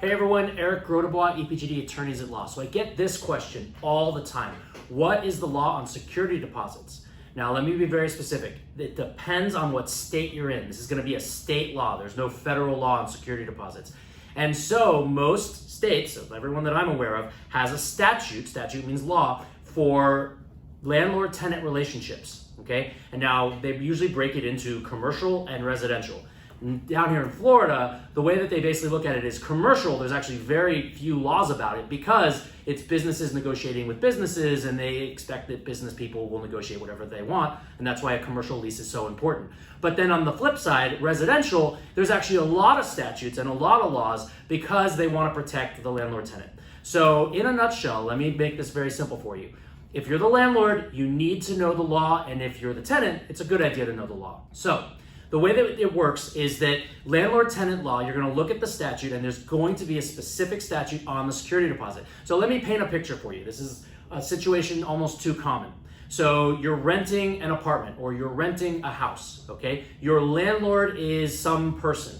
Hey everyone, Eric Grotebois, EPGD Attorneys at Law. So I get this question all the time. What is the law on security deposits? Now let me be very specific. It depends on what state you're in. This is going to be a state law. There's no federal law on security deposits. And so most states, everyone that I'm aware of, has a statute means law, for landlord-tenant relationships, okay? And now they usually break it into commercial and residential. Down here in Florida, the way that they basically look at it is commercial. There's actually very few laws about it because it's businesses negotiating with businesses, and they expect that business people will negotiate whatever they want, and that's why a commercial lease is so important. But then on the flip side, residential, there's actually a lot of statutes and a lot of laws because they want to protect the landlord-tenant. So in a nutshell, let me make this very simple for you. If you're the landlord, you need to know the law, and if you're the tenant, it's a good idea to know the law. So the way that it works is that landlord-tenant law, you're going to look at the statute, and there's going to be a specific statute on the security deposit. So let me paint a picture for you. This is a situation almost too common. So you're renting an apartment or you're renting a house, okay? Your landlord is some person,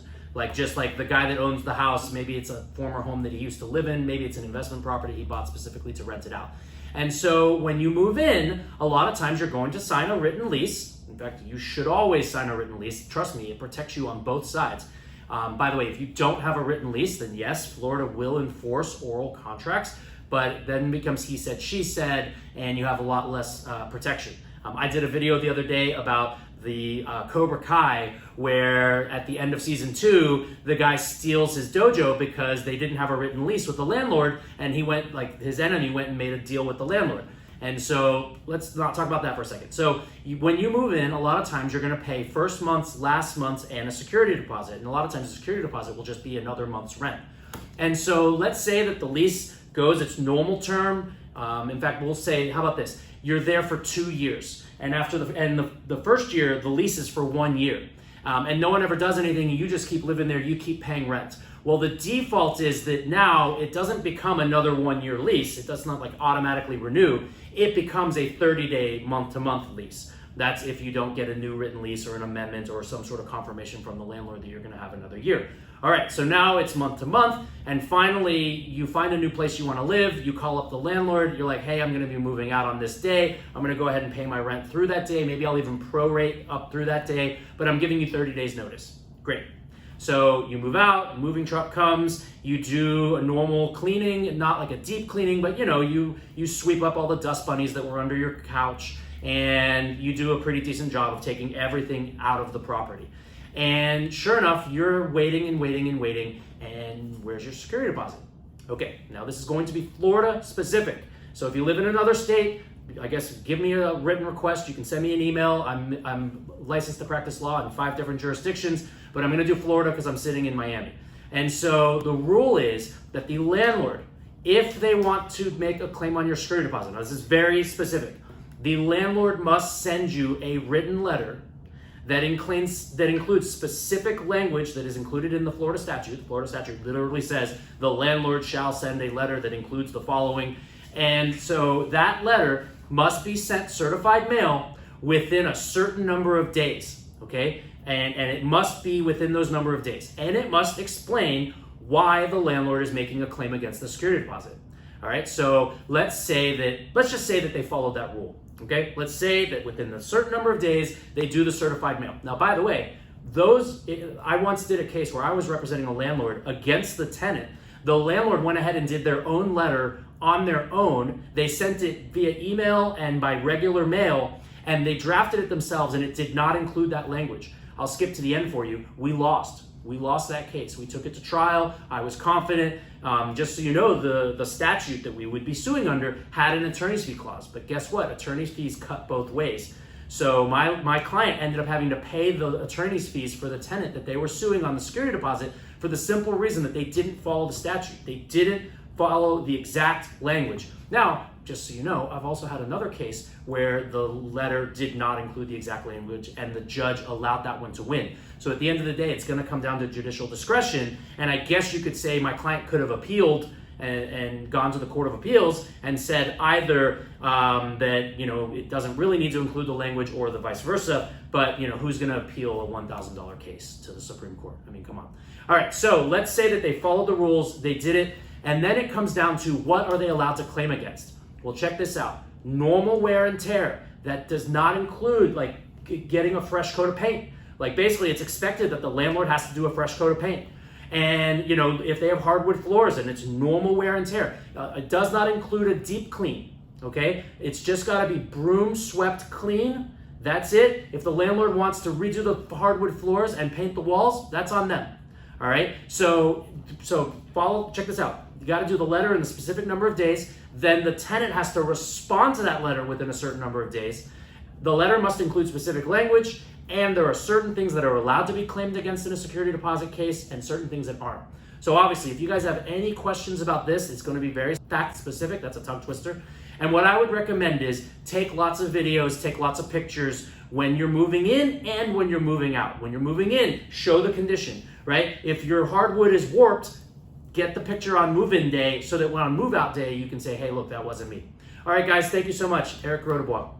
just like the guy that owns the house. Maybe it's a former home that he used to live in. Maybe it's an investment property he bought specifically to rent it out. And so when you move in, a lot of times you're going to sign a written lease. In fact, you should always sign a written lease. Trust me, it protects you on both sides. By the way, if you don't have a written lease, then yes, Florida will enforce oral contracts, but then it becomes he said, she said, and you have a lot less protection. I did a video the other day about the Cobra Kai, where at the end of season 2, the guy steals his dojo because they didn't have a written lease with the landlord, and he went, his enemy went and made a deal with the landlord. And so let's not talk about that for a second. So when you move in, a lot of times you're going to pay first month's, last month's, and a security deposit. And a lot of times the security deposit will just be another month's rent. And so let's say that the lease goes its normal term. In fact, we'll say, how about this? You're there for 2 years. And after the first year, the lease is for 1 year. And no one ever does anything. You just keep living there. You keep paying rent. Well, the default is that now it doesn't become another 1 year lease. It does not automatically renew. It becomes a 30-day month-to-month lease. That's if you don't get a new written lease or an amendment or some sort of confirmation from the landlord that you're going to have another year. All right, so now it's month-to-month, and finally you find a new place you want to live. You call up the landlord. You're like, hey, I'm going to be moving out on this day. I'm going to go ahead and pay my rent through that day. Maybe I'll even prorate up through that day, but I'm giving you 30 days notice. Great. So you move out, moving truck comes, you do a normal cleaning, not like a deep cleaning, but you sweep up all the dust bunnies that were under your couch, and you do a pretty decent job of taking everything out of the property. And sure enough, you're waiting and waiting and waiting, and where's your security deposit? Okay, now this is going to be Florida specific. So if you live in another state, I guess give me a written request. You can send me an email. I'm licensed to practice law in 5 different jurisdictions, but I'm going to do Florida because I'm sitting in Miami. And so the rule is that the landlord, if they want to make a claim on your security deposit, now this is very specific, the landlord must send you a written letter that includes specific language that is included in the Florida statute. The Florida statute literally says the landlord shall send a letter that includes the following. And so that letter must be sent certified mail within a certain number of days, okay? And it must be within those number of days. And it must explain why the landlord is making a claim against the security deposit. All right, so let's just say that they followed that rule, okay? Let's say that within a certain number of days, they do the certified mail. Now, by the way, I once did a case where I was representing a landlord against the tenant. The landlord went ahead and did their own letter on their own. They sent it via email and by regular mail, and they drafted it themselves, and it did not include that language. I'll skip to the end for you. We lost that case. We took it to trial. I was confident. Just so you know, the statute that we would be suing under had an attorney's fee clause. But guess what? Attorney's fees cut both ways. So my client ended up having to pay the attorney's fees for the tenant that they were suing on the security deposit for the simple reason that they didn't follow the statute. They didn't follow the exact language. Now, just so you know, I've also had another case where the letter did not include the exact language, and the judge allowed that one to win. So at the end of the day, it's going to come down to judicial discretion, and I guess you could say my client could have appealed and gone to the Court of Appeals and said either that, you know, it doesn't really need to include the language or the vice versa, but, you know, who's going to appeal a $1,000 case to the Supreme Court? I mean, come on. All right, so let's say that they followed the rules, they did it, and then it comes down to what are they allowed to claim against? Well, check this out. Normal wear and tear. That does not include like getting a fresh coat of paint. Like basically it's expected that the landlord has to do a fresh coat of paint. And you know, if they have hardwood floors and it's normal wear and tear, it does not include a deep clean, okay? It's just gotta be broom swept clean. That's it. If the landlord wants to redo the hardwood floors and paint the walls, that's on them. All right, so check this out. You got to do the letter in a specific number of days. Then the tenant has to respond to that letter within a certain number of days. The letter must include specific language, and there are certain things that are allowed to be claimed against in a security deposit case and certain things that aren't. So obviously, if you guys have any questions about this, it's going to be very fact specific. That's a tongue twister. And what I would recommend is take lots of videos, take lots of pictures when you're moving in and when you're moving out. When you're moving in, show the condition, right? If your hardwood is warped, get the picture on move-in day so that when on move-out day, you can say, hey, look, that wasn't me. All right, guys, thank you so much. Eric Rodabois.